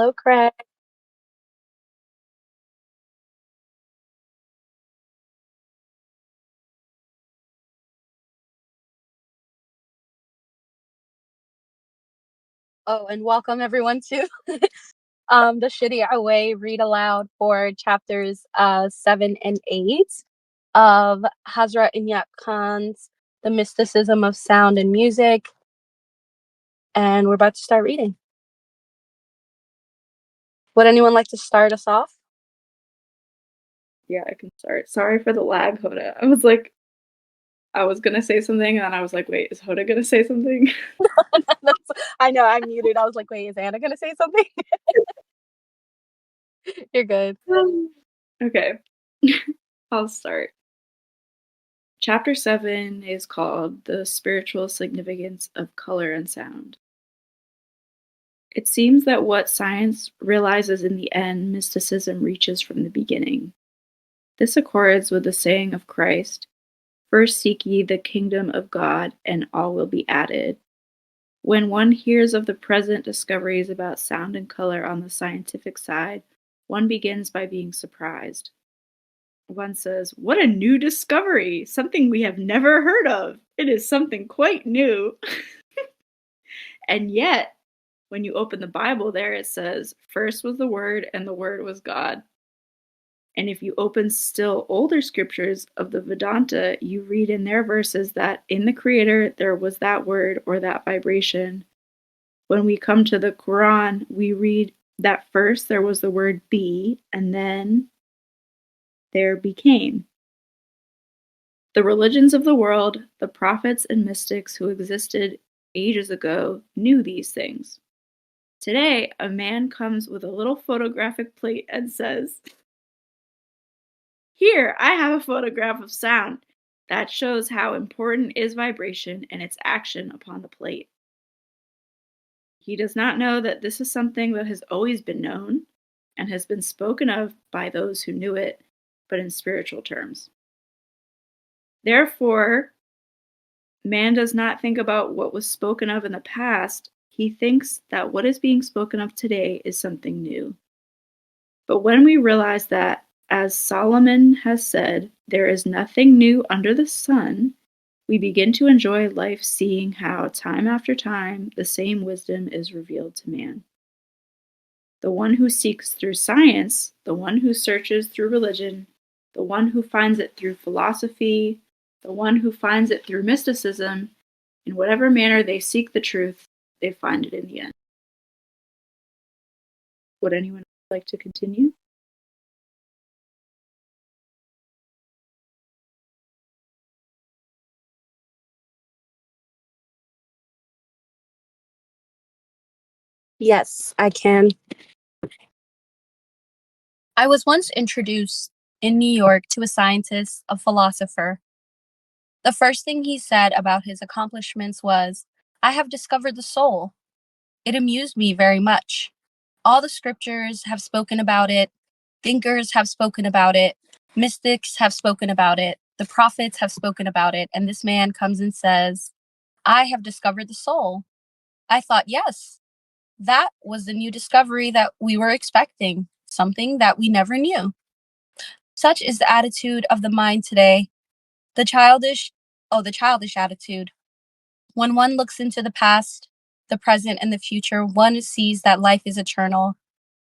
Hello, Craig. Oh, and welcome everyone to the Shitty Away read aloud for chapters 7 and 8 of Hazrat Inayat Khan's The Mysticism of Sound and Music. And we're about to start reading. Would anyone like to start us off? Yeah, I can start. Sorry for the lag, Hoda. I was gonna say something, and then I was like, wait, is Hoda gonna say something? I know, I'm muted. I was like, wait, is Anna going to say something? You're good. Okay, I'll start. Chapter 7 is called The Spiritual Significance of Color and Sound. It seems that what science realizes in the end, mysticism reaches from the beginning. This accords with the saying of Christ, "First seek ye the kingdom of God, and all will be added." When one hears of the present discoveries about sound and color on the scientific side, one begins by being surprised. One says, "What a new discovery! Something we have never heard of! It is something quite new." And yet, when you open the Bible, there it says, "First was the Word, and the Word was God." And if you open still older scriptures of the Vedanta, you read in their verses that in the Creator there was that word or that vibration. When we come to the Quran, we read that first there was the word be, and then there became. The religions of the world, the prophets and mystics who existed ages ago, knew these things. Today, a man comes with a little photographic plate and says, "Here, I have a photograph of sound that shows how important is vibration and its action upon the plate." He does not know that this is something that has always been known and has been spoken of by those who knew it, but in spiritual terms. Therefore, man does not think about what was spoken of in the past. He thinks that what is being spoken of today is something new. But when we realize that, as Solomon has said, there is nothing new under the sun, we begin to enjoy life seeing how, time after time, the same wisdom is revealed to man. The one who seeks through science, the one who searches through religion, the one who finds it through philosophy, the one who finds it through mysticism, in whatever manner they seek the truth, they find it in the end. Would anyone like to continue? Yes, I can. I was once introduced in New York to a scientist, a philosopher. The first thing he said about his accomplishments was, "I have discovered the soul." It amused me very much. All the scriptures have spoken about it, thinkers have spoken about it, mystics have spoken about it, the prophets have spoken about it, and this man comes and says, "I have discovered the soul." I thought, yes, that was the new discovery that we were expecting, something that we never knew. Such is the attitude of the mind today. The childish, the childish attitude. When one looks into the past, the present, and the future, one sees that life is eternal,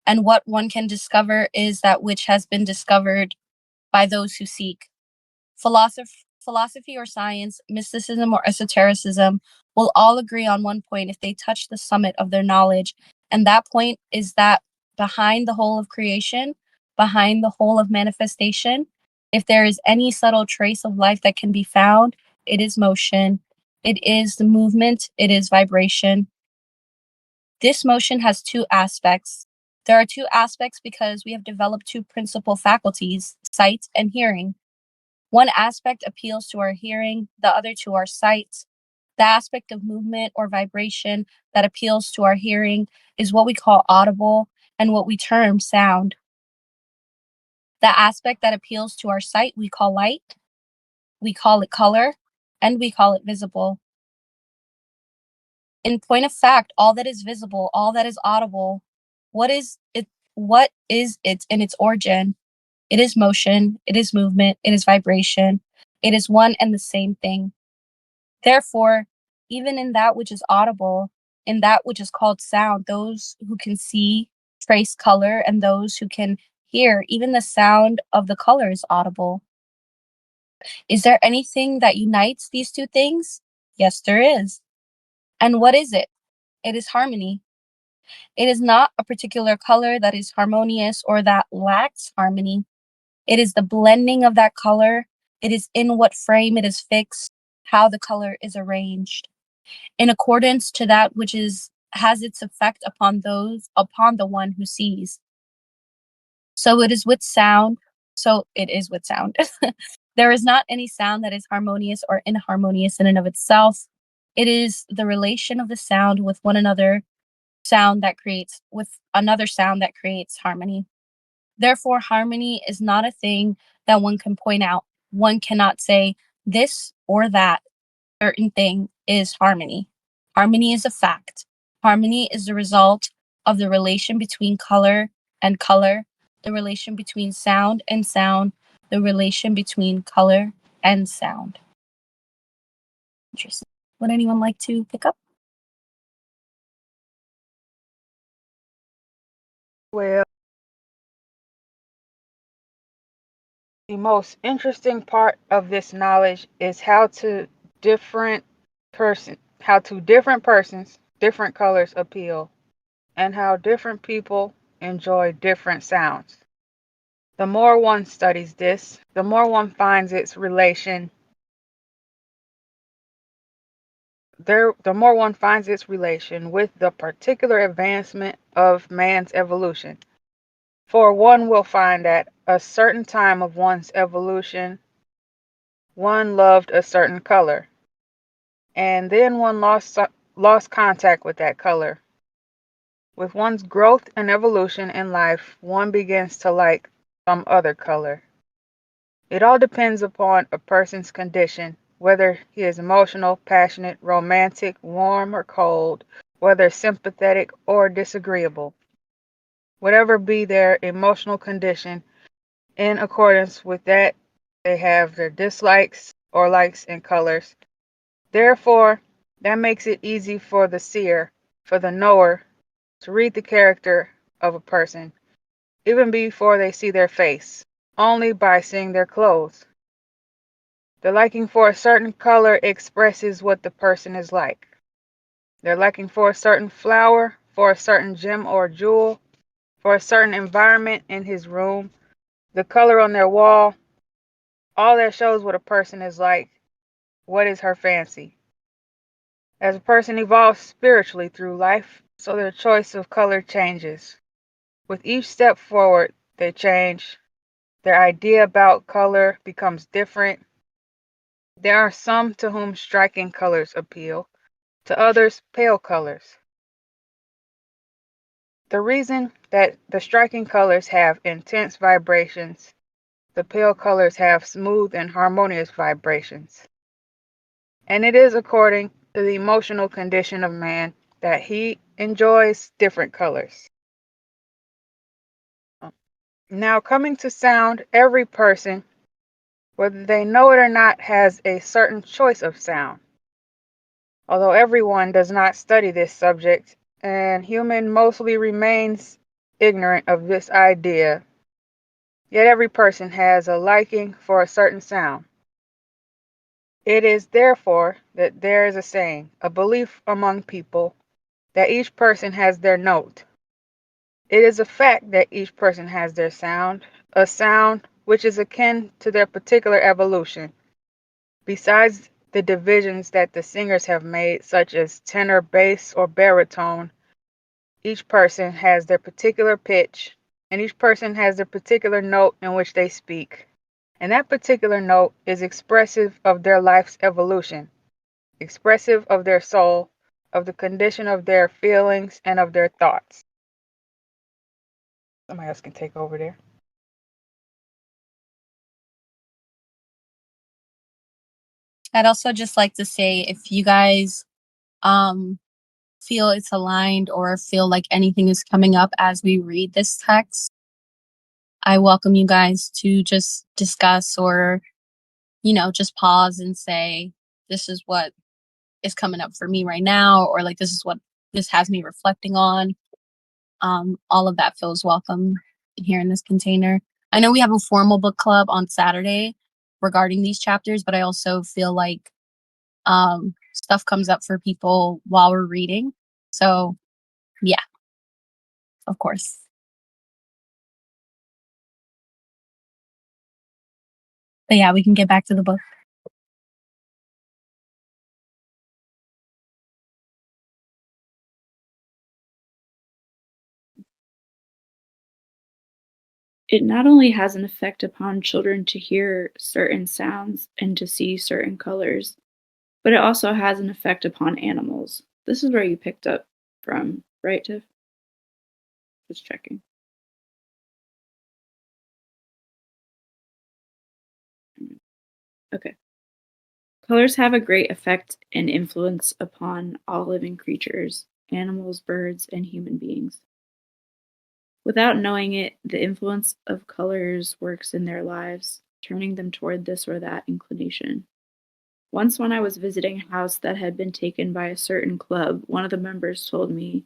and what one can discover is that which has been discovered by those who seek. Philosophy or science, mysticism or esotericism will all agree on one point if they touch the summit of their knowledge, and that point is that behind the whole of creation, behind the whole of manifestation, if there is any subtle trace of life that can be found, it is motion, it is the movement, it is vibration. This motion has two aspects. There are two aspects because we have developed two principal faculties, sight and hearing. One aspect appeals to our hearing, the other to our sight. The aspect of movement or vibration that appeals to our hearing is what we call audible and what we term sound. The aspect that appeals to our sight we call light, we call it color, and we call it visible. In point of fact, all that is visible, all that is audible, What is it? What is it in its origin? It is motion, it is movement, it is vibration. It is one and the same thing. Therefore, even in that which is audible, in that which is called sound, those who can see trace color, and those who can hear, even the sound of the color is audible. Is there anything that unites these two things? Yes, there is. And what is it? It is harmony. It is not a particular color that is harmonious or that lacks harmony. It is the blending of that color. It is in what frame it is fixed, how the color is arranged, in accordance to that which is has its effect upon the one who sees. So it is with sound. So it is with sound. There is not any sound that is harmonious or inharmonious in and of itself. It is the relation of the sound with one another sound that creates with another sound that creates harmony. Therefore, harmony is not a thing that one can point out. One cannot say this or that certain thing is harmony. Harmony is a fact. Harmony is the result of the relation between color and color, the relation between sound and sound, the relation between color and sound. Interesting. Would anyone like to pick up? Well, the most interesting part of this knowledge is how to different persons, different colors appeal, and how different people enjoy different sounds. The more one studies this, the more one finds its relation the more one finds its relation with the particular advancement of man's evolution. For one will find at a certain time of one's evolution, one loved a certain color, and then one lost contact with that color. With one's growth and evolution in life, one begins to like some other color. It all depends upon a person's condition, whether he is emotional, passionate, romantic, warm or cold, whether sympathetic or disagreeable. Whatever be their emotional condition, in accordance with that, they have their dislikes or likes in colors. Therefore, that makes it easy for the seer, for the knower, to read the character of a person, even before they see their face, only by seeing their clothes. The liking for a certain color expresses what the person is like. Their liking for a certain flower, for a certain gem or jewel, for a certain environment in his room, the color on their wall, all that shows what a person is like, what is her fancy. As a person evolves spiritually through life, so their choice of color changes. With each step forward, they change. Their idea about color becomes different. There are some to whom striking colors appeal, to others, pale colors. The reason that the striking colors have intense vibrations, the pale colors have smooth and harmonious vibrations. And it is according to the emotional condition of man that he enjoys different colors. Now, coming to sound, every person, whether they know it or not, has a certain choice of sound. Although everyone does not study this subject, and human mostly remains ignorant of this idea, yet every person has a liking for a certain sound. It is therefore that there is a saying, a belief among people, that each person has their note. It is a fact that each person has their sound, a sound which is akin to their particular evolution. Besides the divisions that the singers have made, such as tenor, bass, or baritone, each person has their particular pitch, and each person has their particular note in which they speak. And that particular note is expressive of their life's evolution, expressive of their soul, of the condition of their feelings, and of their thoughts. Somebody else can take over there. I'd also just like to say if you guys um feel it's aligned or feel like anything is coming up as we read this text, I welcome you guys to just discuss or, just pause and say, this is what is coming up for me right now, or like, this is what this has me reflecting on. All of that feels welcome here in this container. I know we have a formal book club on Saturday regarding these chapters, but I also feel like stuff comes up for people while we're reading. So, yeah, of course. But yeah, we can get back to the book. It not only has an effect upon children to hear certain sounds and to see certain colors, but it also has an effect upon animals. This is where you picked up from, right, Tiff? Just checking. Okay. Colors have a great effect and influence upon all living creatures, animals, birds, and human beings. Without knowing it, the influence of colors works in their lives, turning them toward this or that inclination. Once, when I was visiting a house that had been taken by a certain club, one of the members told me,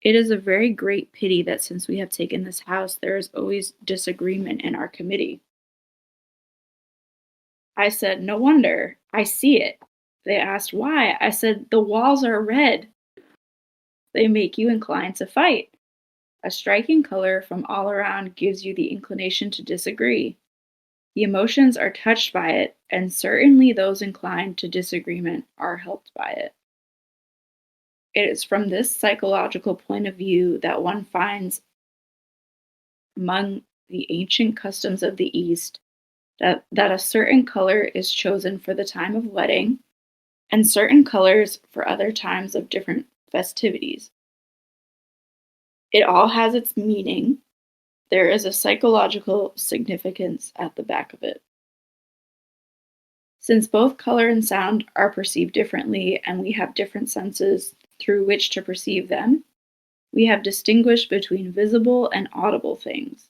"It is a very great pity that since we have taken this house, there is always disagreement in our committee." I said, "No wonder. I see it." They asked why. I said, "The walls are red. They make you inclined to fight. A striking color from all around gives you the inclination to disagree. The emotions are touched by it, and certainly those inclined to disagreement are helped by it. It is from this psychological point of view that one finds among the ancient customs of the East that a certain color is chosen for the time of wedding, and certain colors for other times of different festivities. It all has its meaning. There is a psychological significance at the back of it. Since both color and sound are perceived differently and we have different senses through which to perceive them, we have distinguished between visible and audible things.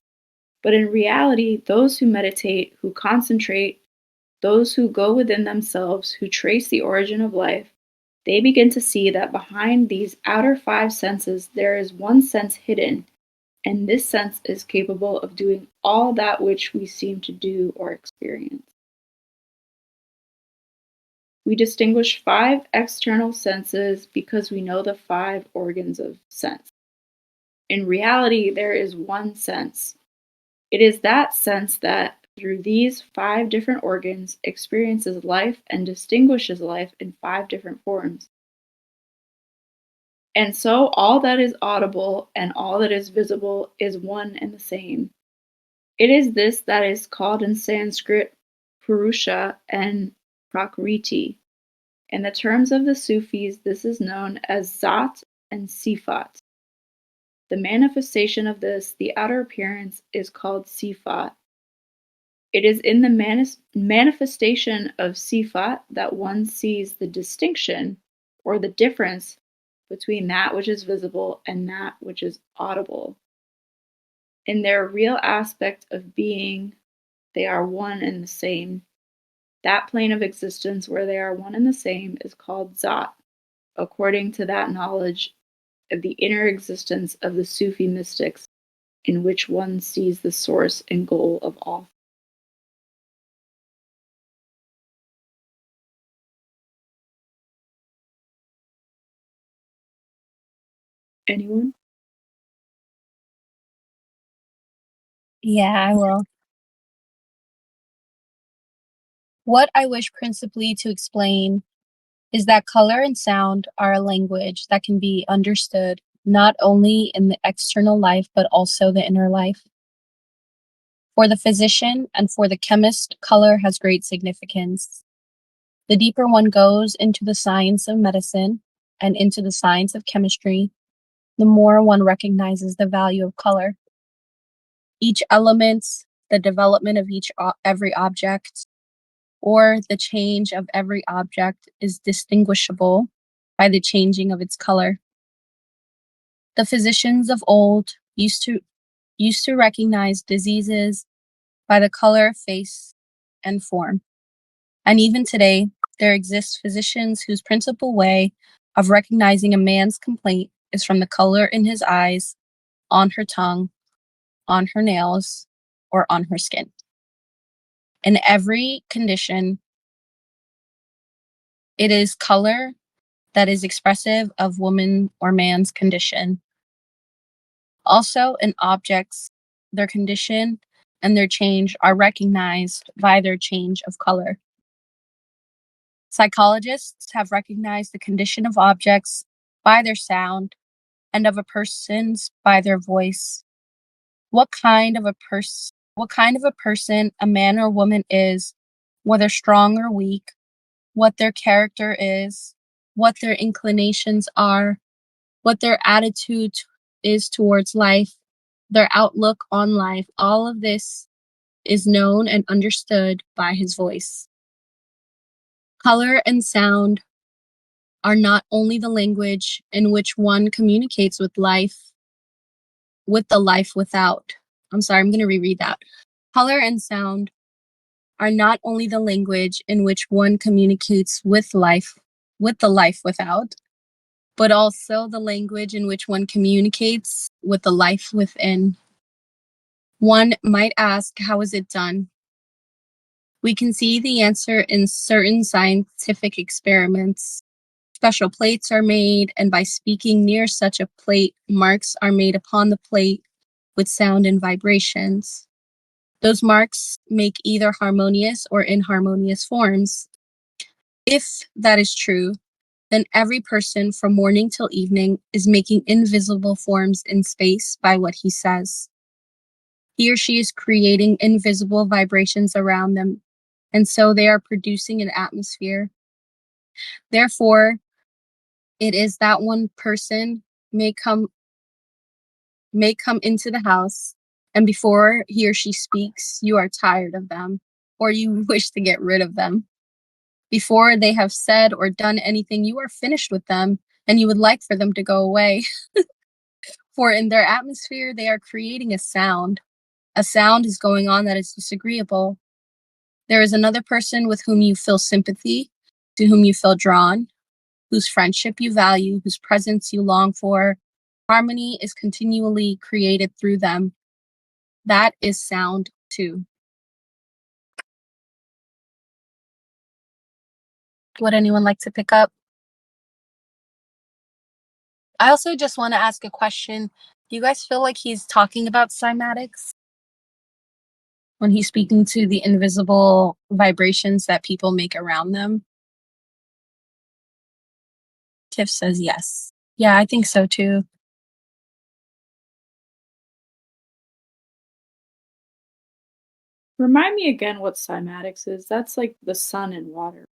But in reality, those who meditate, who concentrate, those who go within themselves, who trace the origin of life, they begin to see that behind these outer five senses there is one sense hidden, and this sense is capable of doing all that which we seem to do or experience. We distinguish five external senses because we know the five organs of sense. In reality, there is one sense. It is that sense that, through these five different organs, experiences life and distinguishes life in five different forms. And so all that is audible and all that is visible is one and the same. It is this that is called in Sanskrit Purusha and Prakriti. In the terms of the Sufis, this is known as Zat and Sifat. The manifestation of this, the outer appearance, is called Sifat. It is in the manifestation of Sifat that one sees the distinction or the difference between that which is visible and that which is audible. In their real aspect of being, they are one and the same. That plane of existence where they are one and the same is called Zat, according to that knowledge of the inner existence of the Sufi mystics, in which one sees the source and goal of all. Anyone? Yeah, I will. What I wish principally to explain is that color and sound are a language that can be understood not only in the external life but also the inner life. For the physician and for the chemist, color has great significance. The deeper one goes into the science of medicine and into the science of chemistry, the more one recognizes the value of color. Each element, the development of every object, or the change of every object is distinguishable by the changing of its color. The physicians of old used to recognize diseases by the color of face and form. And even today, there exist physicians whose principal way of recognizing a man's complaint is from the color in his eyes, on her tongue, on her nails, or on her skin. In every condition, it is color that is expressive of woman or man's condition. Also, in objects, their condition and their change are recognized by their change of color. Psychologists have recognized the condition of objects by their sound and of a person's by their voice. What kind of a person a man or woman is, whether strong or weak, what their character is, what their inclinations are, what their attitude is towards life, their outlook on life, all of this is known and understood by his voice. Color and sound are not only the language in which one communicates with the life without. I'm sorry, I'm going to reread that. Color and sound are not only the language in which one communicates with the life without, but also the language in which one communicates with the life within. One might ask, how is it done? We can see the answer in certain scientific experiments. Special plates are made, and by speaking near such a plate, marks are made upon the plate with sound and vibrations. Those marks make either harmonious or inharmonious forms. If that is true, then every person from morning till evening is making invisible forms in space by what he says. He or she is creating invisible vibrations around them, and so they are producing an atmosphere. Therefore, it is that one person may come into the house, and before he or she speaks, you are tired of them, or you wish to get rid of them. Before they have said or done anything, you are finished with them, and you would like for them to go away. For in their atmosphere, they are creating a sound. A sound is going on that is disagreeable. There is another person with whom you feel sympathy, to whom you feel drawn, whose friendship you value, whose presence you long for. Harmony is continually created through them. That is sound too. Would anyone like to pick up? I also just want to ask a question. Do you guys feel like he's talking about cymatics when he's speaking to the invisible vibrations that people make around them? Tiff says yes. Yeah, I think so too. Remind me again what cymatics is. That's like the sun and water.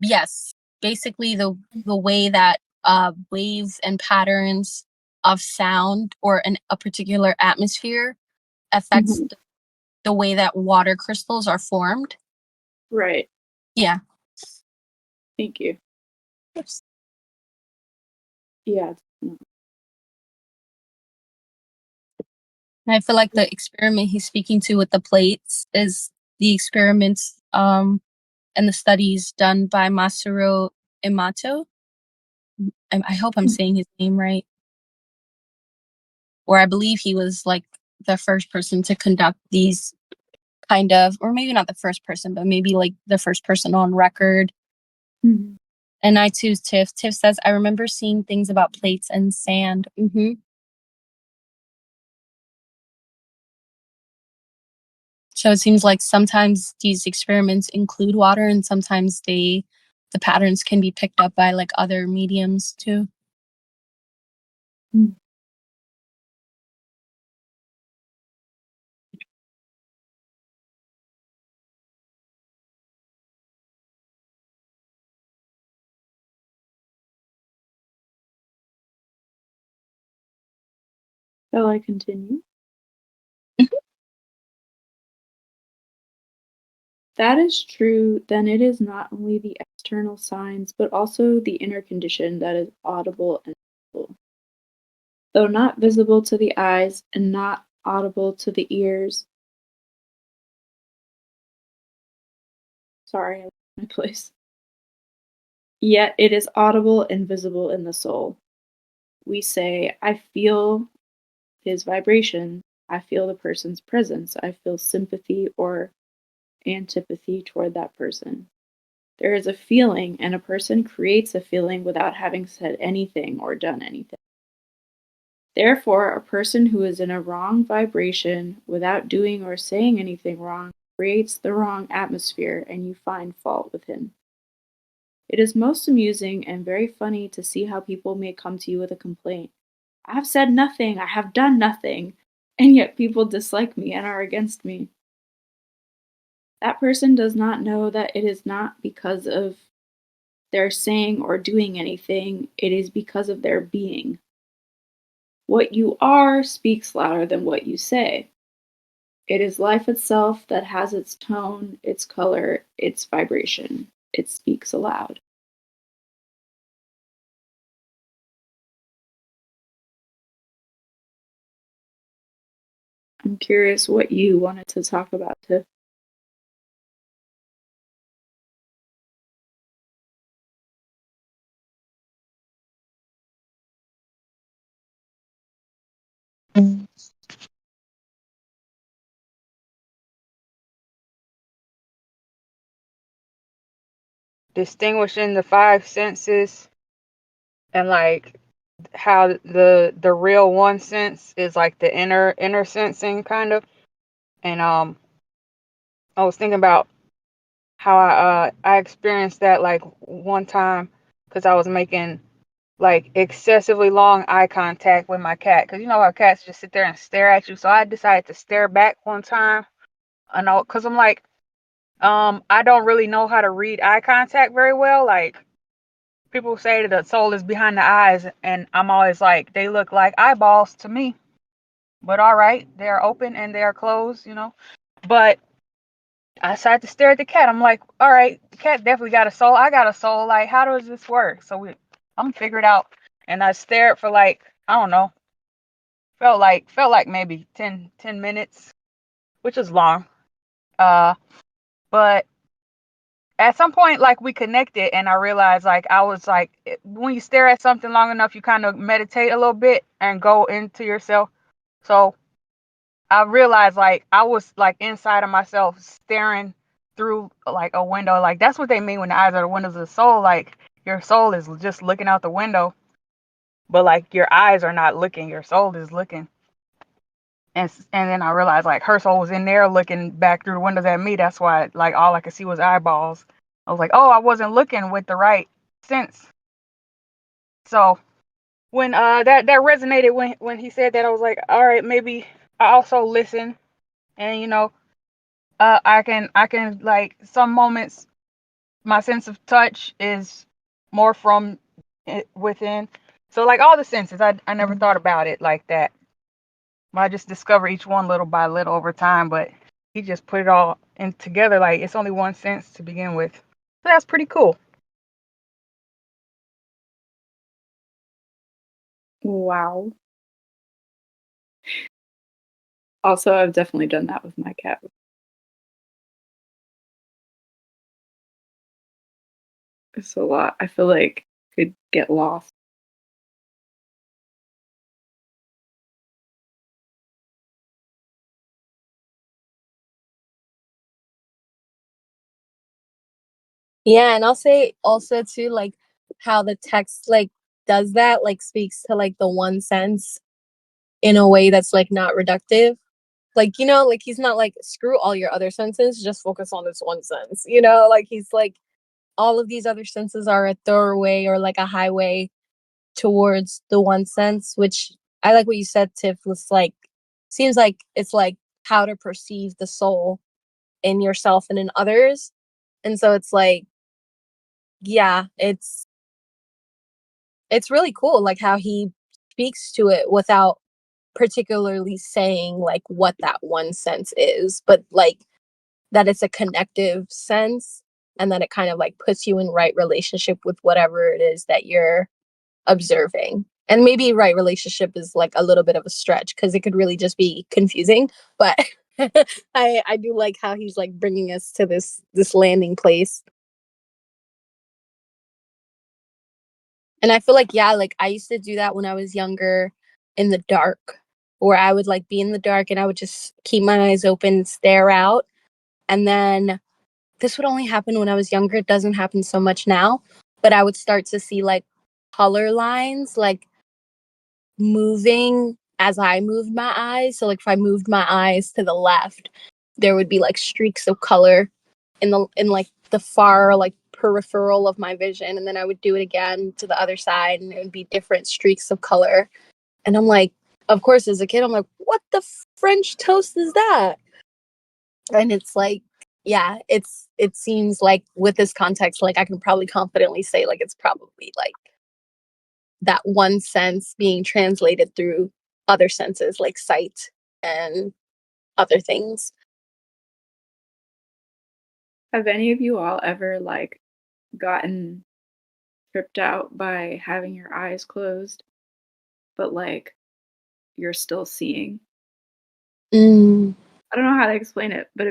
Yes. Basically the way that waves and patterns of sound or a particular atmosphere affects Mhm. the way that water crystals are formed. Right. Yeah. Thank you. Yes. Yeah. And I feel like the experiment he's speaking to with the plates is the experiments and the studies done by Masaru Emoto. I hope I'm saying his name right. Or I believe he was like the first person to conduct these kind of, or maybe not the first person, but maybe like the first person on record. Mhm. And I choose Tiff. Tiff says, I remember seeing things about plates and sand. So it seems like sometimes these experiments include water, and sometimes the patterns can be picked up by like other mediums too. Mm. Shall I continue? That is true, then it is not only the external signs, but also the inner condition that is audible and visible. Though not visible to the eyes and not audible to the ears. Sorry, I lost my place. Yet it is audible and visible in the soul. We say, I feel his vibration. I feel the person's presence. I feel sympathy or antipathy toward that person. There is a feeling, and a person creates a feeling without having said anything or done anything. Therefore, a person who is in a wrong vibration without doing or saying anything wrong creates the wrong atmosphere, and you find fault with him. It is most amusing and very funny to see how people may come to you with a complaint. I have said nothing, I have done nothing, and yet people dislike me and are against me. That person does not know that it is not because of their saying or doing anything, it is because of their being. What you are speaks louder than what you say. It is life itself that has its tone, its color, its vibration. It speaks aloud. I'm curious what you wanted to talk about, Tiff. Distinguishing the five senses and like how the real one sense is like the inner sensing kind of. And I was thinking about how I experienced that like one time because I was making like excessively long eye contact with my cat, because you know how cats just sit there and stare at you. So I decided to stare back one time. I know, because I'm like, I don't really know how to read eye contact very well. Like people say that the soul is behind the eyes, and I'm always like, they look like eyeballs to me. But all right, they are open and they are closed, you know. But I decided to stare at the cat. I'm like, all right, the cat definitely got a soul. I got a soul. Like, how does this work? I'm gonna figure it out. And I stared for like, I don't know, felt like maybe 10 minutes, which is long. Uh, but at some point, like we connected, and I realized like I was like, when you stare at something long enough, you kind of meditate a little bit and go into yourself. So I realized like I was like inside of myself staring through like a window. Like that's what they mean when the eyes are the windows of the soul. Like your soul is just looking out the window, but like your eyes are not looking. Your soul is looking. And then I realized like her soul was in there looking back through the windows at me. That's why like all I could see was eyeballs. I was like, oh, I wasn't looking with the right sense. So when that resonated when he said that, I was like, all right, maybe I also listen, and you know, I can like some moments my sense of touch is more from within. So like all the senses, I never thought about it like that. I just discover each one little by little over time, but he just put it all in together like it's only one sense to begin with. So that's pretty cool. Wow. Also, I've definitely done that with my cat. It's a lot. I feel like I could get lost. Yeah, and I'll say also too, like how the text like does that, like speaks to like the one sense in a way that's like not reductive. Like, you know, like he's not like screw all your other senses, just focus on this one sense. You know, like he's like all of these other senses are a thoroughway or like a highway towards the one sense, which I like what you said, Tiff, was like seems like it's like how to perceive the soul in yourself and in others. And so it's like, yeah, it's really cool like how he speaks to it without particularly saying like what that one sense is, but like that it's a connective sense, and that it kind of like puts you in right relationship with whatever it is that you're observing. And maybe right relationship is like a little bit of a stretch because it could really just be confusing, but I do like how he's like bringing us to this landing place. And I feel like, yeah, like I used to do that when I was younger in the dark, where I would like be in the dark and I would just keep my eyes open, stare out. And then this would only happen when I was younger. It doesn't happen so much now, but I would start to see like color lines, like moving as I moved my eyes. So like if I moved my eyes to the left, there would be like streaks of color in like the far like peripheral of my vision, and then I would do it again to the other side and it would be different streaks of color. And I'm like, of course as a kid I'm like, what the French toast is that? And it's like, yeah, it seems like with this context, like I can probably confidently say like it's probably like that one sense being translated through other senses like sight and other things. Have any of you all ever like gotten tripped out by having your eyes closed, but like you're still seeing? Mm. I don't know how to explain it, but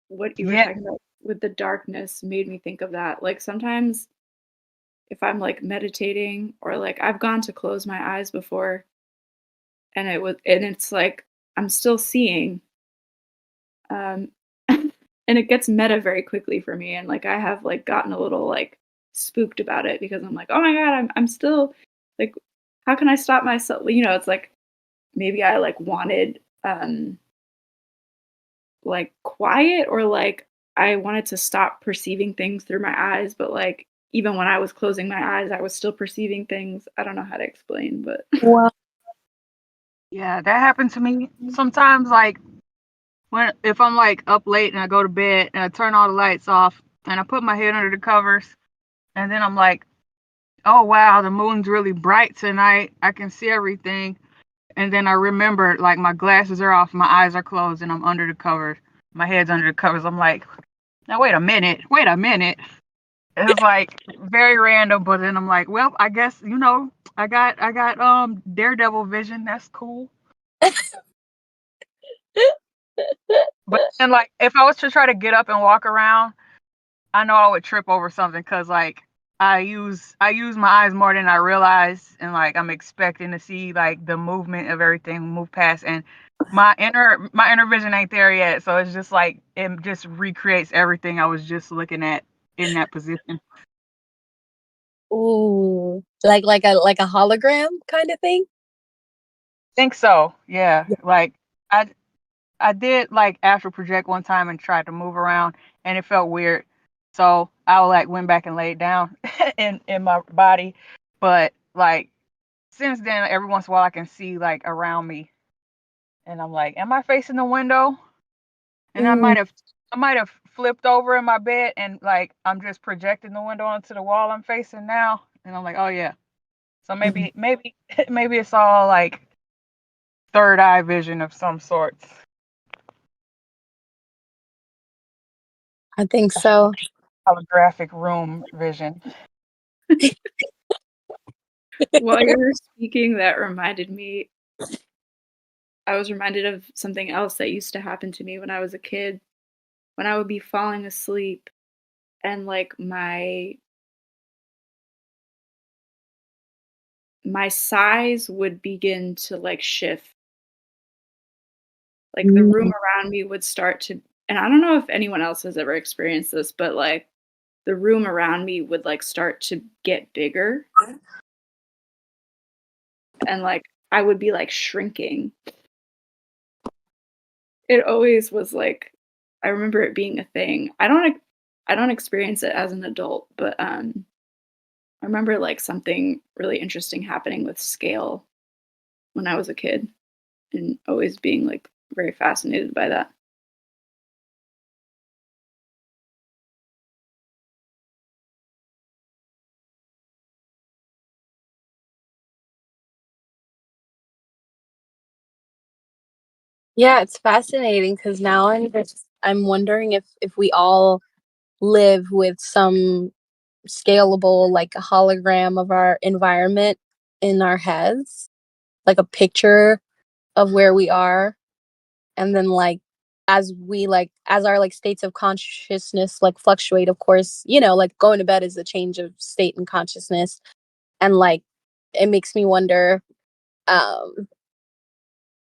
what you were Yeah. talking about with the darkness made me think of that. Like sometimes if I'm like meditating or like I've gone to close my eyes before and it's like I'm still seeing, um and it gets meta very quickly for me, and like I have like gotten a little like spooked about it because I'm like, oh my god, I'm still like, how can I stop myself? It's like maybe I like wanted like quiet, or like I wanted to stop perceiving things through my eyes, but like even when I was closing my eyes, I was still perceiving things. I don't know how to explain, but Wow. Yeah, that happened to me sometimes. Like when if I'm like up late and I go to bed and I turn all the lights off and I put my head under the covers and then I'm like, oh wow, the moon's really bright tonight. I can see everything. And then I remember like my glasses are off, my eyes are closed, and I'm under the covers. My head's under the covers. I'm like, now wait a minute, wait a minute. It's like very random, but then I'm like, well, I guess I got daredevil vision. That's cool. But then like if I was to try to get up and walk around, I know I would trip over something because like I use my eyes more than I realize, and like I'm expecting to see like the movement of everything move past, and my inner vision ain't there yet, so it's just like it just recreates everything I was just looking at in that position. Ooh, like a hologram kind of thing. Think so, yeah. Like I I did like astral project one time and tried to move around, and it felt weird. So I like went back and laid down in my body. But like since then, every once in a while I can see like around me, and I'm like, am I facing the window? And I Mm. might have flipped over in my bed, and like I'm just projecting the window onto the wall I'm facing now, and I'm like, oh yeah. So maybe maybe it's all like third eye vision of some sorts. I think so. Holographic room vision. while you were speaking, that reminded me, I was reminded of something else that used to happen to me when I was a kid, when I would be falling asleep and like my size would begin to like shift. Like the room Mm. around me would start to, and I don't know if anyone else has ever experienced this, but like the room around me would like start to get bigger, and like I would be like shrinking. It always was like, I remember it being a thing. I don't experience it as an adult, but I remember like something really interesting happening with scale when I was a kid, and always being like very fascinated by that. Yeah, it's fascinating because now I'm wondering if we all live with some scalable, like a hologram of our environment in our heads, like a picture of where we are, and then like as our like states of consciousness like fluctuate, of course, like going to bed is a change of state and consciousness, and like it makes me wonder, um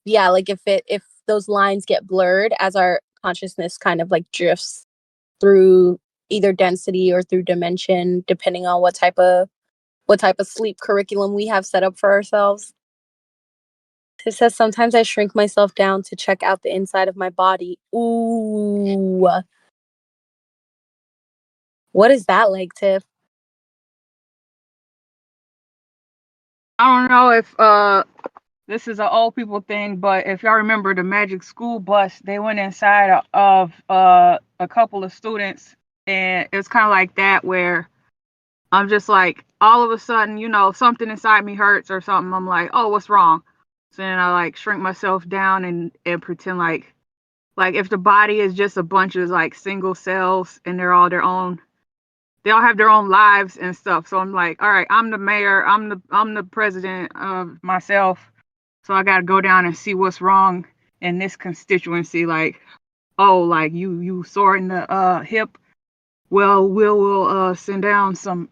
yeah, like if those lines get blurred as our consciousness kind of like drifts through either density or through dimension, depending on what type of sleep curriculum we have set up for ourselves. It says sometimes I shrink myself down to check out the inside of my body. Ooh, what is that like, Tiff? I don't know if this is an old people thing, but if y'all remember the Magic School Bus, they went inside of a couple of students, and it was kind of like that where I'm just like all of a sudden, something inside me hurts or something. I'm like, oh, what's wrong? So then I like shrink myself down and pretend like if the body is just a bunch of like single cells and they all have their own lives and stuff. So I'm like, all right, I'm the mayor, I'm the president of myself. So I gotta go down and see what's wrong in this constituency. Like, oh, like you sore in the hip. Well, we'll send down some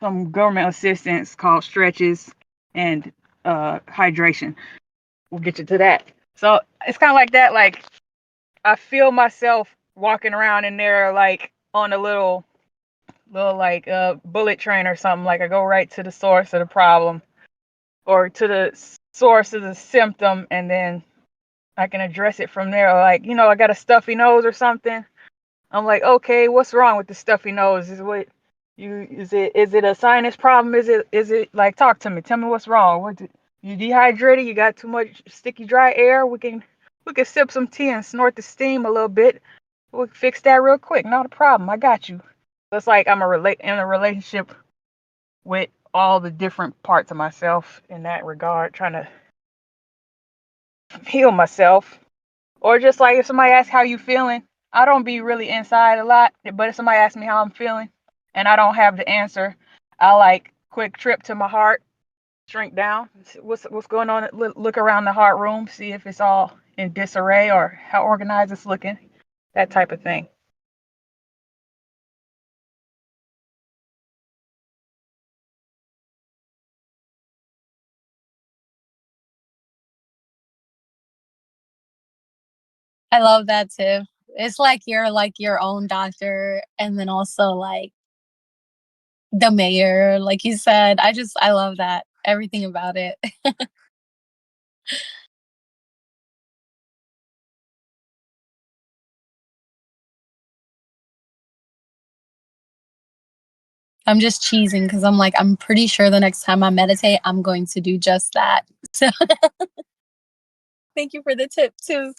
government assistance called stretches and hydration. We'll get you to that. So it's kind of like that. Like I feel myself walking around in there like on a little like bullet train or something. Like I go right to the source of the problem or to the source of the symptom, and then I can address it from there. Like I got a stuffy nose or something. I'm like, okay, what's wrong with the stuffy nose? Is it a sinus problem? Is it like, talk to me? Tell me what's wrong. You dehydrated? You got too much sticky dry air? We can sip some tea and snort the steam a little bit. We'll fix that real quick. Not a problem. I got you. It's like I'm in a relationship with all the different parts of myself in that regard, trying to heal myself. Or just like if somebody asks how you feeling, I don't be really inside a lot, but if somebody asks me how I'm feeling and I don't have the answer, I like quick trip to my heart, shrink down, what's going on, look around the heart room, see if it's all in disarray or how organized it's looking, that type of thing. I love that too. It's like you're like your own doctor, and then also like the mayor, like you said. I love that. Everything about it. I'm just cheesing because I'm like, I'm pretty sure the next time I meditate, I'm going to do just that. So thank you for the tip too.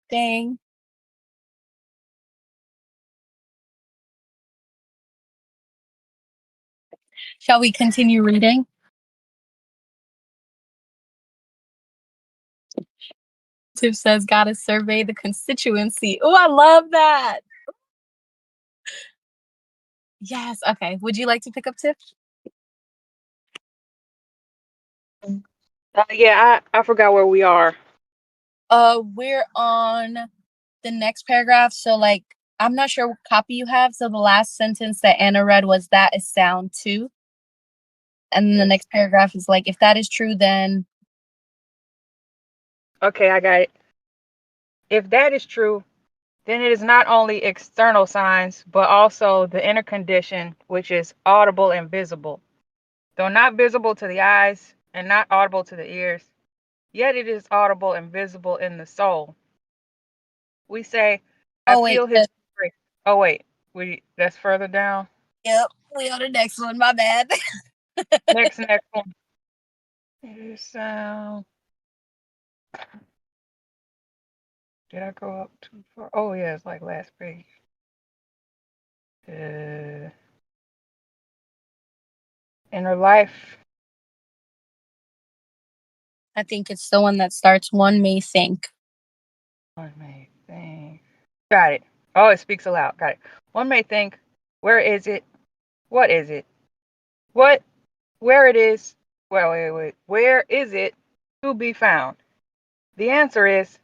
Dang. Shall we continue reading? Tiff says, gotta survey the constituency. Oh, I love that. Yes. Okay. Would you like to pick up Tiff? Yeah, I forgot where we are. We're on the next paragraph. So, like, I'm not sure what copy you have. So, the last sentence that Anna read was that is sound too. And then the next paragraph is like, if that is true, then. Okay, I got it. If that is true, then it is not only external signs, but also the inner condition, which is audible and visible. Though not visible to the eyes and not audible to the ears, yet it is audible and visible in the soul. We say, I Oh, wait. feel his grace. Oh wait, that's further down. Yep. We on the next one. My bad. Next one. Sound. Did I go up too far? Oh yeah, it's like last page. Uh, Inner life. I think it's the one that starts one may think. One may think. Got it. Oh, it speaks aloud. Got it. One may think, where is it? What is it? What? Where it is? Wait. Where is it to be found? The answer is,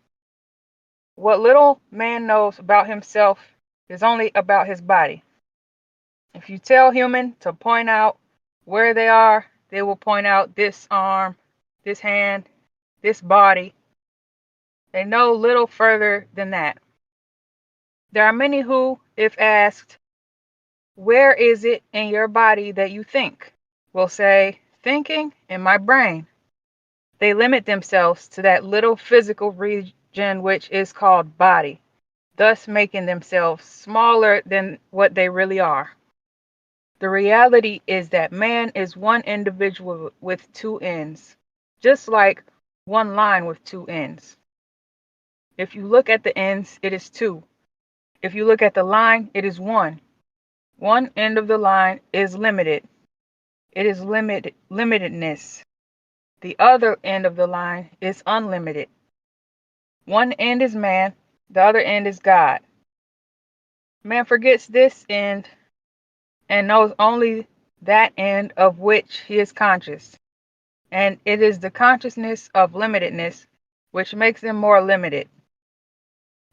what little man knows about himself is only about his body. If you tell human to point out where they are, they will point out this arm, this hand, this body. They know little further than that. There are many who, if asked, where is it in your body that you think, will say, thinking in my brain. They limit themselves to that little physical region which is called body, thus making themselves smaller than what they really are. The reality is that man is one individual with two ends, just like one line with two ends. If you look at the ends, it is two. If you look at the line, it is one. One end of the line is limited. It is limitedness. The other end of the line is unlimited. One end is man, the other end is God. Man forgets this end and knows only that end of which he is conscious. And it is the consciousness of limitedness which makes him more limited.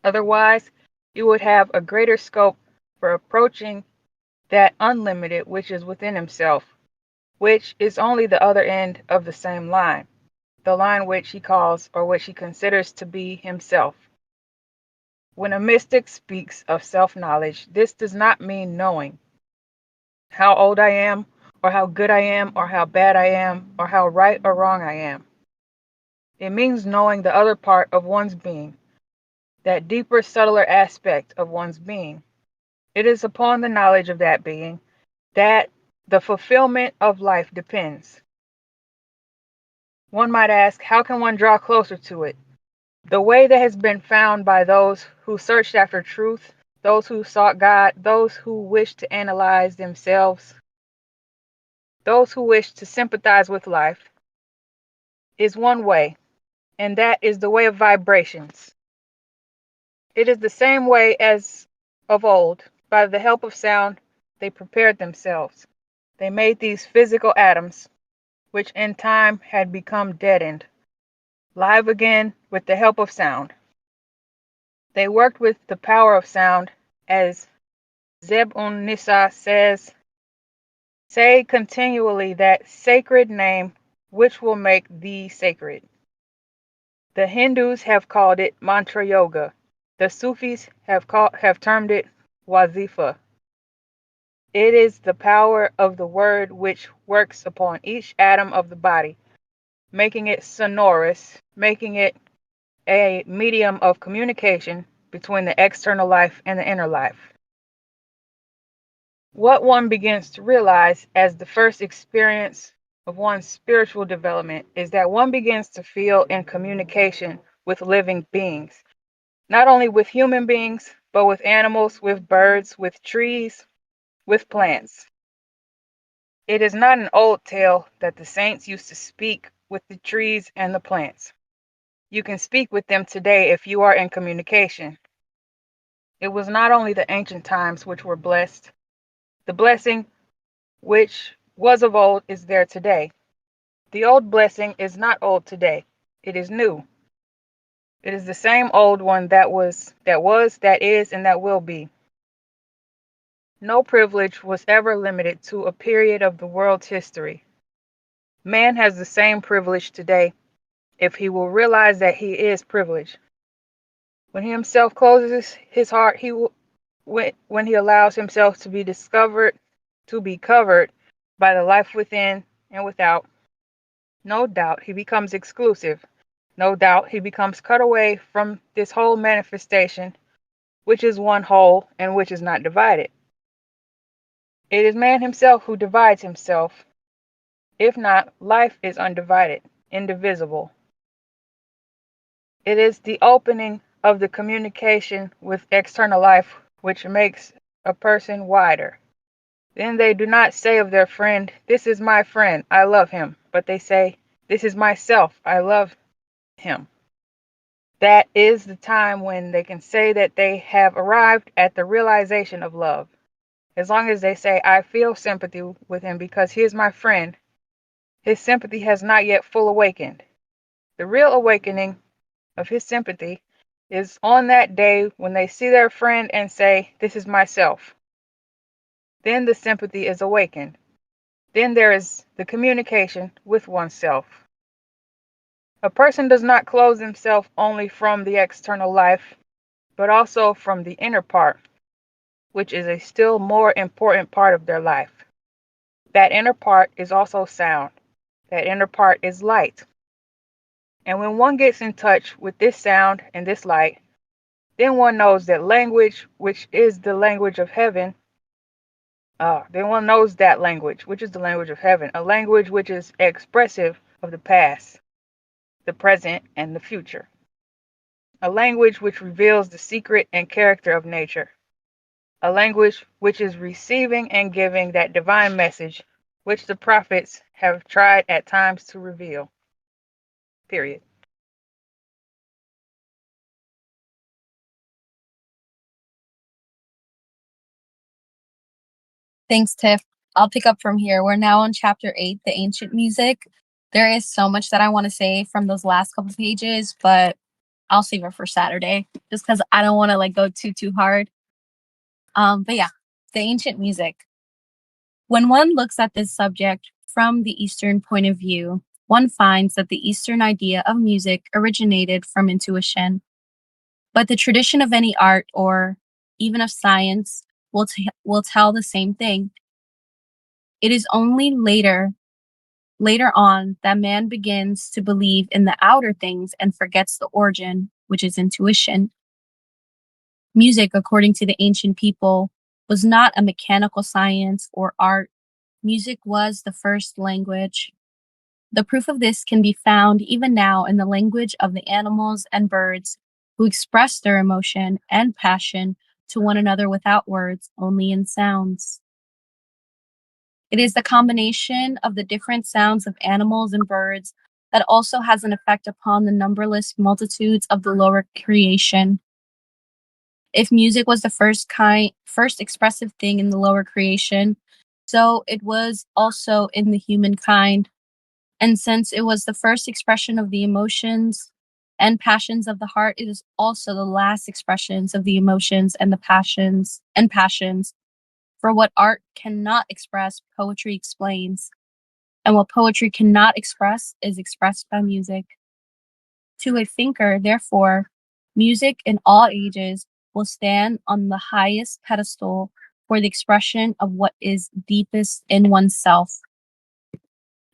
Otherwise, he would have a greater scope for approaching that unlimited which is within himself, which is only the other end of the same line, the line which he calls or which he considers to be himself. When a mystic speaks of self-knowledge, this does not mean knowing how old I am, or how good I am, or how bad I am, or how right or wrong I am. It means knowing the other part of one's being, that deeper, subtler aspect of one's being. It is upon the knowledge of that being that the fulfillment of life depends. One might ask, how can one draw closer to it? The way that has been found by those who searched after truth, those who sought God, those who wished to analyze themselves, those who wish to sympathize with life, is one way, and that is the way of vibrations. It is the same way as of old. By the help of sound, they prepared themselves. They made these physical atoms, which in time had become deadened, live again with the help of sound. They worked with the power of sound, as Zeb-un-Nisa says, say continually that sacred name which will make thee sacred. The Hindus have called it mantra yoga. The Sufis have termed it wazifa. It is the power of the word which works upon each atom of the body, making it sonorous, making it a medium of communication between the external life and the inner life. What one begins to realize as the first experience of one's spiritual development is that one begins to feel in communication with living beings, not only with human beings, but with animals, with birds, with trees, with plants. It is not an old tale that the saints used to speak with the trees and the plants. You can speak with them today if you are in communication. It was not only the ancient times which were blessed. The blessing which was of old is there today. The old blessing is not old today. It is new. It is the same old one that is, and that will be. No privilege was ever limited to a period of the world's history. Man has the same privilege today if he will realize that he is privileged. When he himself closes his heart, when he allows himself to be discovered, to be covered by the life within and without, no doubt he becomes exclusive. No doubt he becomes cut away from this whole manifestation, which is one whole and which is not divided. It is man himself who divides himself. If not, life is undivided, indivisible. It is the opening of the communication with external life which makes a person wider. Then they do not say of their friend, "This is my friend, I love him," but they say, "This is myself, I love him." That is the time when they can say that they have arrived at the realization of love. As long as they say, I feel sympathy with him because he is my friend, his sympathy has not yet full awakened. The real awakening of his sympathy is on that day when they see their friend and say, this is myself. Then the sympathy is awakened. Then there is the communication with oneself. A person does not close himself only from the external life, but also from the inner part, which is a still more important part of their life. That inner part is also sound. That inner part is light. And when one gets in touch with this sound and this light, then one knows that language, which is the language of heaven, then one knows that language, which is the language of heaven, a language which is expressive of the past, the present, and the future. A language which reveals the secret and character of nature. A language which is receiving and giving that divine message which the prophets have tried at times to reveal. Period. Thanks, Tiff. I'll pick up from here. We're now on chapter 8, the ancient music. There is so much that I want to say from those last couple pages, but I'll save it for Saturday just because I don't want to like go too hard. But yeah, the ancient music. When one looks at this subject from the Eastern point of view, one finds that the Eastern idea of music originated from intuition. But the tradition of any art or even of science will tell the same thing. It is only later on that man begins to believe in the outer things and forgets the origin, which is intuition. Music, according to the ancient people, was not a mechanical science or art. Music was the first language. The proof of this can be found even now in the language of the animals and birds who express their emotion and passion to one another without words, only in sounds. It is the combination of the different sounds of animals and birds that also has an effect upon the numberless multitudes of the lower creation. If music was the first expressive thing in the lower creation, so it was also in the humankind. And since it was the first expression of the emotions and passions of the heart, it is also the last expressions of the emotions and the passions. For what art cannot express, poetry explains. And what poetry cannot express is expressed by music. To a thinker, therefore, music in all ages will stand on the highest pedestal for the expression of what is deepest in oneself.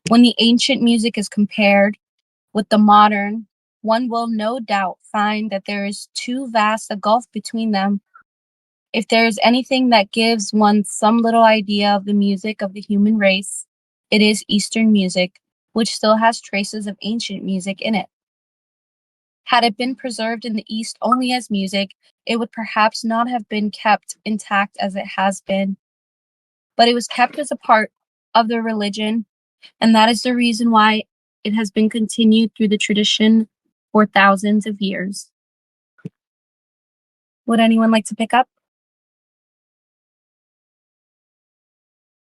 When the ancient music is compared with the modern, one will no doubt find that there is too vast a gulf between them. If there is anything that gives one some little idea of the music of the human race, it is Eastern music, which still has traces of ancient music in it. Had it been preserved in the East only as music, it would perhaps not have been kept intact as it has been. But it was kept as a part of the religion, and that is the reason why it has been continued through the tradition for thousands of years. Would anyone like to pick up?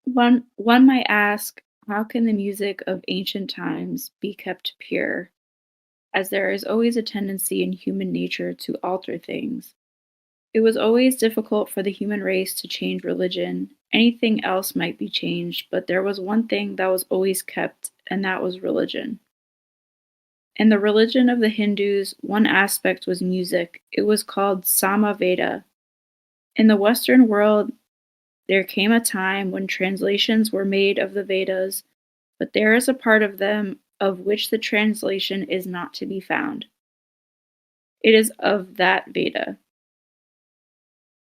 One might ask, how can the music of ancient times be kept pure, as there is always a tendency in human nature to alter things? It was always difficult for the human race to change religion. Anything else might be changed, but there was one thing that was always kept, and that was religion. In the religion of the Hindus, one aspect was music. It was called Samaveda. In the Western world, there came a time when translations were made of the Vedas, but there is a part of them of which the translation is not to be found. It is of that Veda.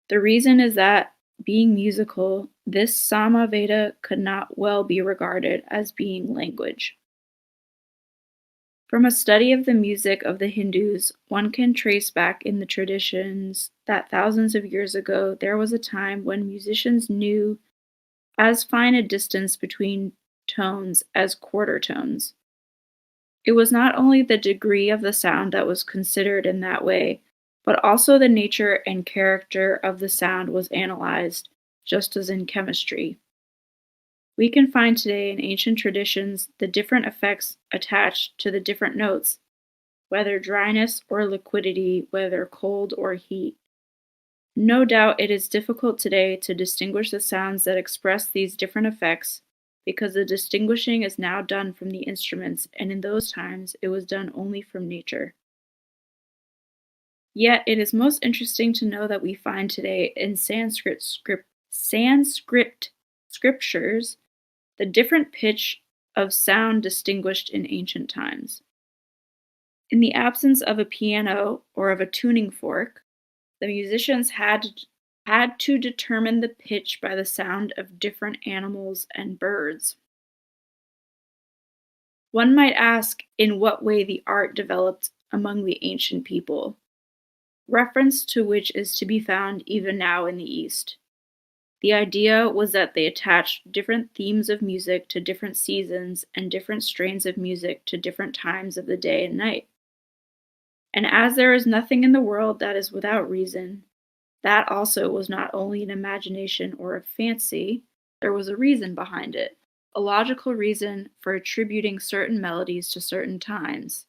The reason is that, being musical, this Sama Veda could not well be regarded as being language. From a study of the music of the Hindus, one can trace back in the traditions that thousands of years ago there was a time when musicians knew as fine a distance between tones as quarter tones. It was not only the degree of the sound that was considered in that way, but also the nature and character of the sound was analyzed, just as in chemistry. We can find today in ancient traditions the different effects attached to the different notes, whether dryness or liquidity, whether cold or heat. No doubt it is difficult today to distinguish the sounds that express these different effects, because the distinguishing is now done from the instruments, and in those times it was done only from nature. Yet it is most interesting to know that we find today in Sanskrit scriptures the different pitch of sound distinguished in ancient times. In the absence of a piano or of a tuning fork, the musicians had to determine the pitch by the sound of different animals and birds. One might ask in what way the art developed among the ancient people, reference to which is to be found even now in the East. The idea was that they attached different themes of music to different seasons and different strains of music to different times of the day and night. And as there is nothing in the world that is without reason, that also was not only an imagination or a fancy, there was a reason behind it, a logical reason for attributing certain melodies to certain times.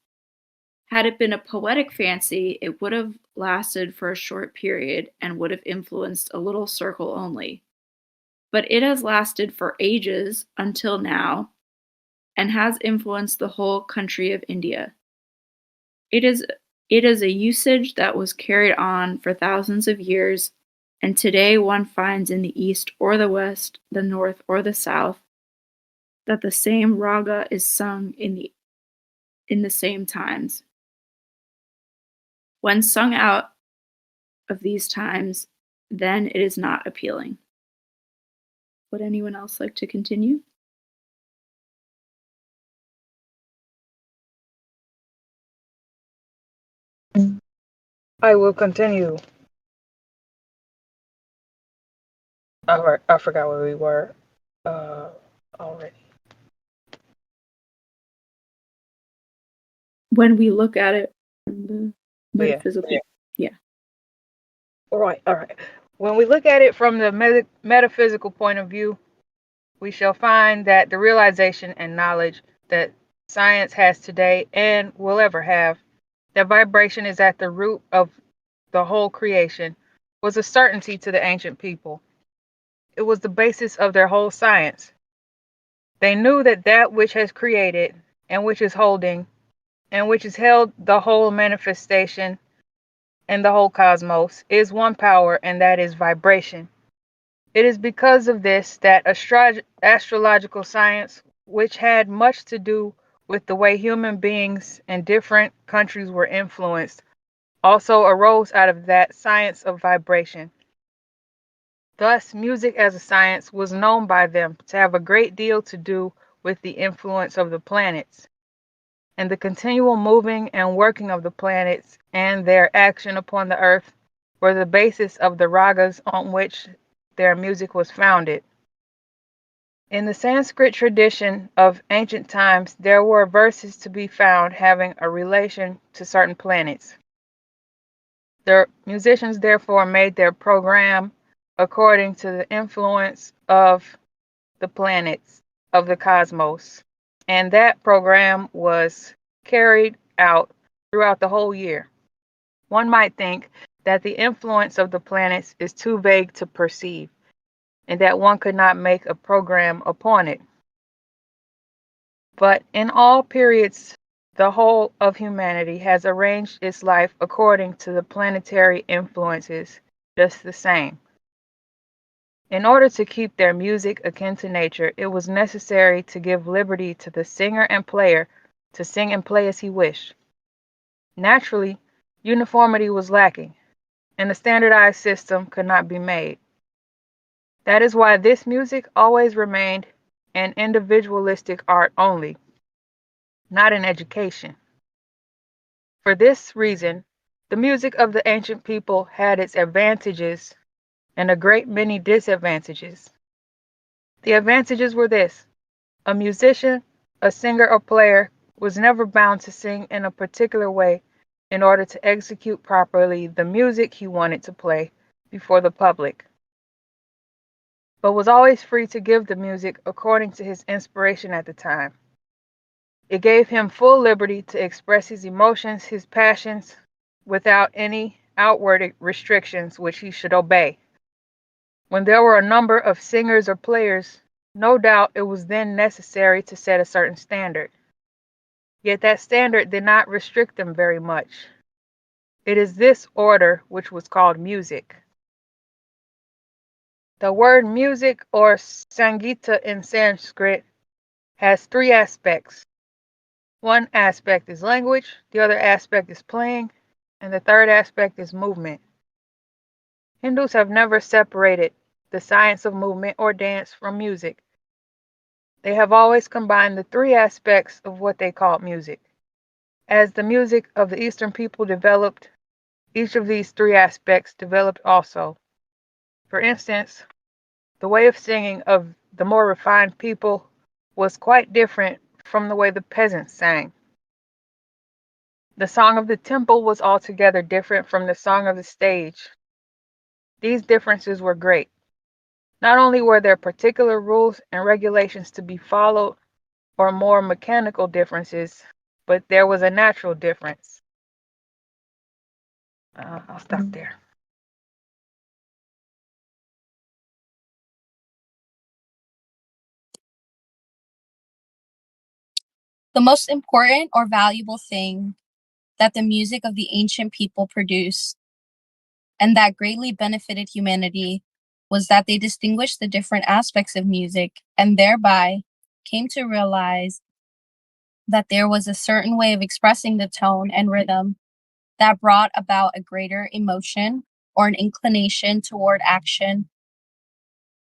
Had it been a poetic fancy, it would have lasted for a short period and would have influenced a little circle only. But it has lasted for ages until now and has influenced the whole country of India. It is a usage that was carried on for thousands of years, and today one finds in the East or the West, the North or the South, that the same raga is sung in the same times. When sung out of these times, then it is not appealing. Would anyone else like to continue? I will continue. All right, I forgot where we were already. When we look at it from the Yeah. metaphysical. Yeah. All right, all right. When we look at it from the metaphysical point of view, we shall find that the realization and knowledge that science has today and will ever have, that vibration is at the root of the whole creation, was a certainty to the ancient people. It was the basis of their whole science. They knew that that which has created and which is holding and which has held the whole manifestation and the whole cosmos is one power, and that is vibration. It is because of this that astrological science, which had much to do with the way human beings in different countries were influenced, also arose out of that science of vibration. Thus, music as a science was known by them to have a great deal to do with the influence of the planets, and the continual moving and working of the planets and their action upon the earth were the basis of the ragas on which their music was founded. In the Sanskrit tradition of ancient times, there were verses to be found having a relation to certain planets. The musicians therefore made their program according to the influence of the planets of the cosmos, and that program was carried out throughout the whole year. One might think that the influence of the planets is too vague to perceive, and that one could not make a program upon it. But in all periods, the whole of humanity has arranged its life according to the planetary influences just the same. In order to keep their music akin to nature, it was necessary to give liberty to the singer and player to sing and play as he wished. Naturally, uniformity was lacking, and a standardized system could not be made. That is why this music always remained an individualistic art only, not an education. For this reason, the music of the ancient people had its advantages and a great many disadvantages. The advantages were this: a musician, a singer or player was never bound to sing in a particular way in order to execute properly the music he wanted to play before the public, but was always free to give the music according to his inspiration at the time. It gave him full liberty to express his emotions, his passions, without any outward restrictions which he should obey. When there were a number of singers or players, no doubt it was then necessary to set a certain standard. Yet that standard did not restrict them very much. It is this order which was called music. The word music or Sangita in Sanskrit has three aspects. One aspect is language, the other aspect is playing, and the third aspect is movement. Hindus have never separated the science of movement or dance from music. They have always combined the three aspects of what they called music. As the music of the Eastern people developed, each of these three aspects developed also. For instance, the way of singing of the more refined people was quite different from the way the peasants sang. The song of the temple was altogether different from the song of the stage. These differences were great. Not only were there particular rules and regulations to be followed, or more mechanical differences, but there was a natural difference. I'll stop there. The most important or valuable thing that the music of the ancient people produced, and that greatly benefited humanity, was that they distinguished the different aspects of music and thereby came to realize that there was a certain way of expressing the tone and rhythm that brought about a greater emotion or an inclination toward action.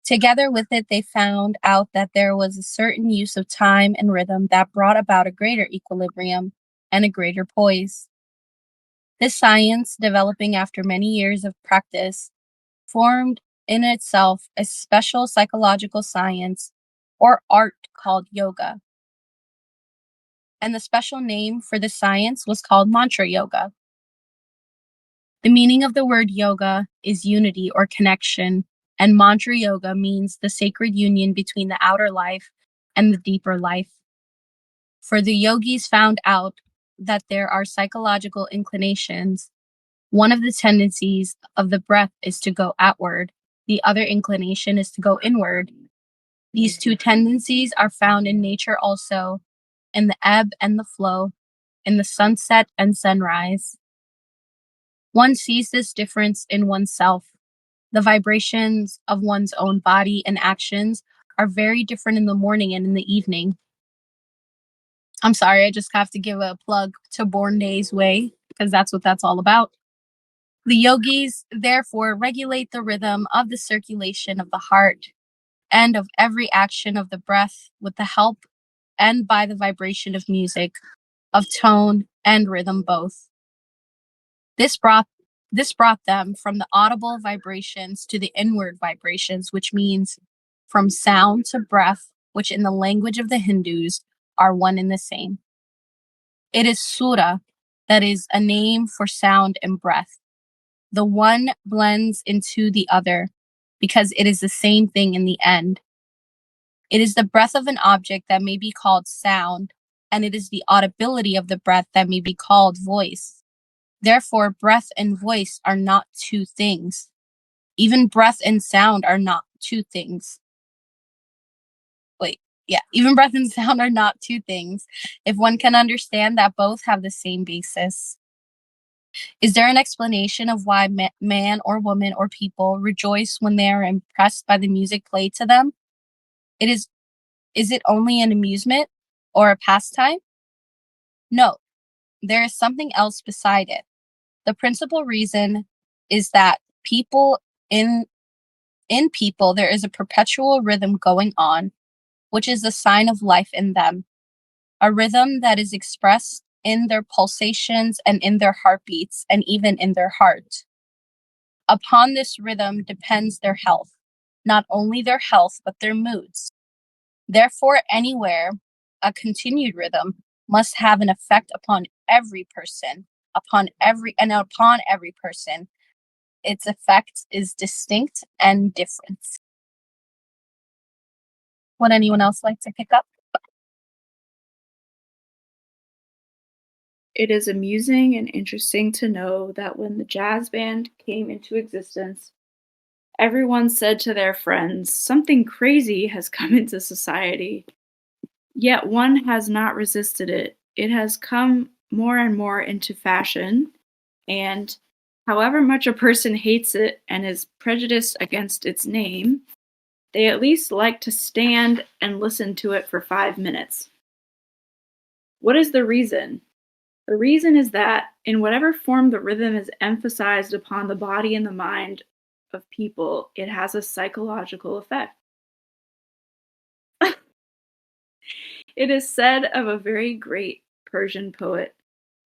Together with it, they found out that there was a certain use of time and rhythm that brought about a greater equilibrium and a greater poise. This science, developing after many years of practice, formed in itself a special psychological science or art called yoga. And the special name for this science was called mantra yoga. The meaning of the word yoga is unity or connection, and mantra yoga means the sacred union between the outer life and the deeper life. For the yogis found out that there are psychological inclinations. One of the tendencies of the breath is to go outward. The other inclination is to go inward. These two tendencies are found in nature also, in the ebb and the flow, in the sunset and sunrise. One sees this difference in oneself. The vibrations of one's own body and actions are very different in the morning and in the evening. I'm sorry, I just have to give a plug to Born Day's Way, because that's what that's all about. The yogis, therefore, regulate the rhythm of the circulation of the heart and of every action of the breath with the help and by the vibration of music, of tone and rhythm both. This brought them from the audible vibrations to the inward vibrations, which means from sound to breath, which in the language of the Hindus are one and the same. It is Sura, that is a name for sound and breath. The one blends into the other because it is the same thing in the end. It is the breath of an object that may be called sound, and it is the audibility of the breath that may be called voice. Therefore, breath and voice are not two things. Even breath and sound are not two things. Even breath and sound are not two things, if one can understand that both have the same basis. Is there an explanation of why man or woman or people rejoice when they are impressed by the music played to them? Is it only an amusement or a pastime? No, there is something else beside it. The principal reason is that in people there is a perpetual rhythm going on, which is the sign of life in them. A rhythm that is expressed in their pulsations and in their heartbeats and even in their heart. Upon this rhythm depends their health, not only their health, but their moods. Therefore, anywhere a continued rhythm, must have an effect upon every person, upon every person. Its effect is distinct and different. Would anyone else like to pick up? It is amusing and interesting to know that when the jazz band came into existence, everyone said to their friends, "Something crazy has come into society." Yet one has not resisted it. It has come more and more into fashion, and however much a person hates it and is prejudiced against its name, they at least like to stand and listen to it for 5 minutes. What is the reason? The reason is that, in whatever form the rhythm is emphasized upon the body and the mind of people, it has a psychological effect. It is said of a very great Persian poet,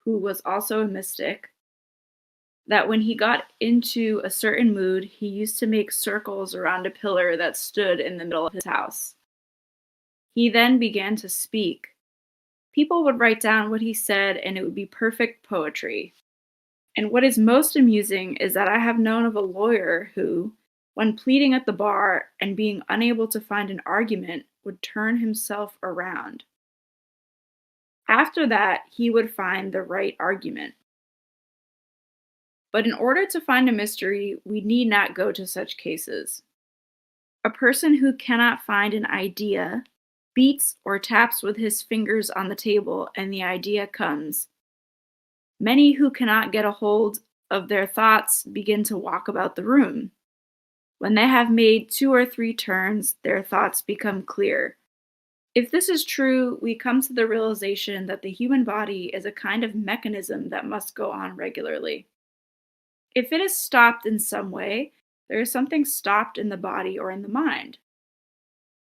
who was also a mystic, that when he got into a certain mood, he used to make circles around a pillar that stood in the middle of his house. He then began to speak. People would write down what he said, and it would be perfect poetry. And what is most amusing is that I have known of a lawyer who, when pleading at the bar and being unable to find an argument, would turn himself around. After that, he would find the right argument. But in order to find a mystery, we need not go to such cases. A person who cannot find an idea beats or taps with his fingers on the table, and the idea comes. Many who cannot get a hold of their thoughts begin to walk about the room. When they have made 2 or 3 turns, their thoughts become clear. If this is true, we come to the realization that the human body is a kind of mechanism that must go on regularly. If it is stopped in some way, there is something stopped in the body or in the mind.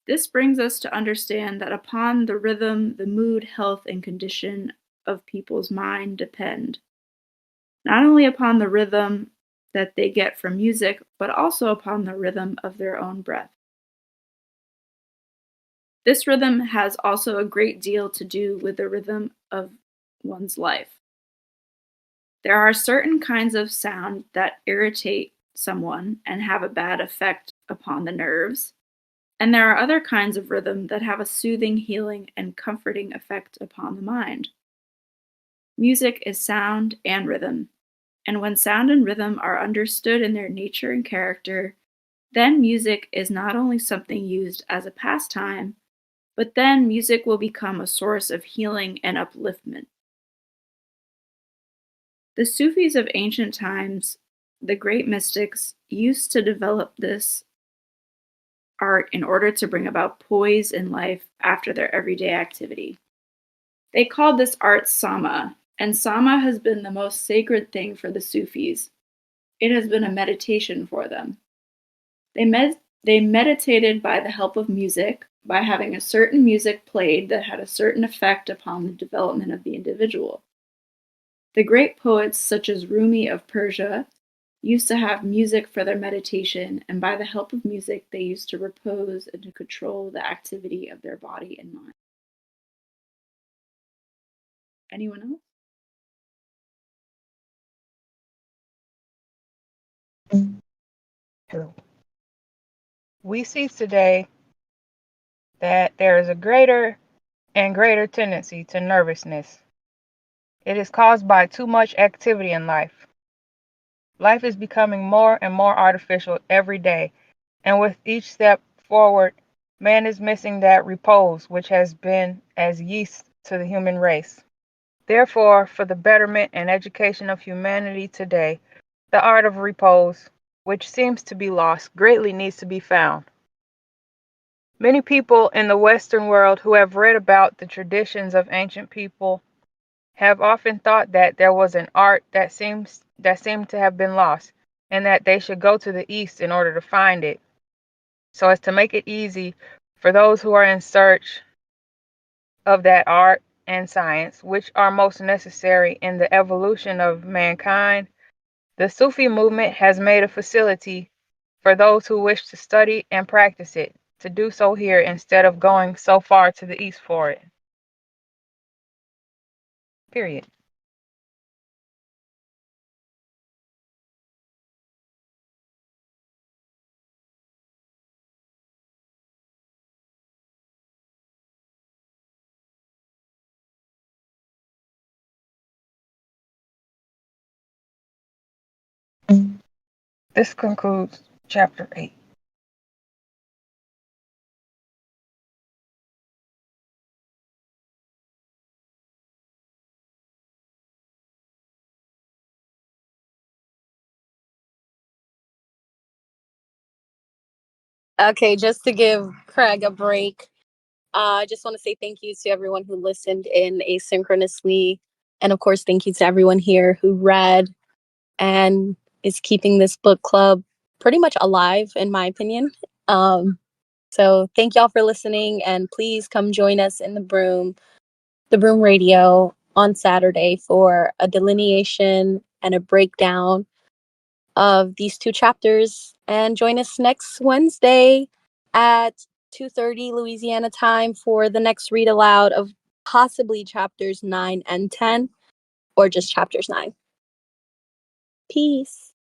This brings us to understand that upon the rhythm, the mood, health, and condition of people's mind depend, not only upon the rhythm that they get from music, but also upon the rhythm of their own breath. This rhythm has also a great deal to do with the rhythm of one's life. There are certain kinds of sound that irritate someone and have a bad effect upon the nerves, and there are other kinds of rhythm that have a soothing, healing, and comforting effect upon the mind. Music is sound and rhythm, and when sound and rhythm are understood in their nature and character, then music is not only something used as a pastime, but then music will become a source of healing and upliftment. The Sufis of ancient times, the great mystics, used to develop this art in order to bring about poise in life after their everyday activity. They called this art sama, and sama has been the most sacred thing for the Sufis. It has been a meditation for them. They meditated by the help of music, by having a certain music played that had a certain effect upon the development of the individual. The great poets, such as Rumi of Persia, used to have music for their meditation, and by the help of music, they used to repose and to control the activity of their body and mind. Anyone else? Hello. We see today that there is a greater and greater tendency to nervousness. It is caused by too much activity in life. Life is becoming more and more artificial every day, and with each step forward, man is missing that repose which has been as yeast to the human race. Therefore, for the betterment and education of humanity today, the art of repose, which seems to be lost, greatly needs to be found. Many people in the Western world who have read about the traditions of ancient people have often thought that there was an art that seemed to have been lost, and that they should go to the East in order to find it, so as to make it easy for those who are in search of that art and science, which are most necessary in the evolution of mankind. The Sufi movement has made a facility for those who wish to study and practice it to do so here instead of going so far to the East for it. Period. This concludes chapter 8. Okay, just to give Craig a break, I just want to say thank you to everyone who listened in asynchronously. And of course, thank you to everyone here who read and is keeping this book club pretty much alive, in my opinion. So thank y'all for listening, and please come join us in the Broom Radio on Saturday for a delineation and a breakdown of these two chapters. And join us next Wednesday at 2:30 Louisiana time for the next read aloud of possibly chapters 9 and 10, or just chapters 9. Peace.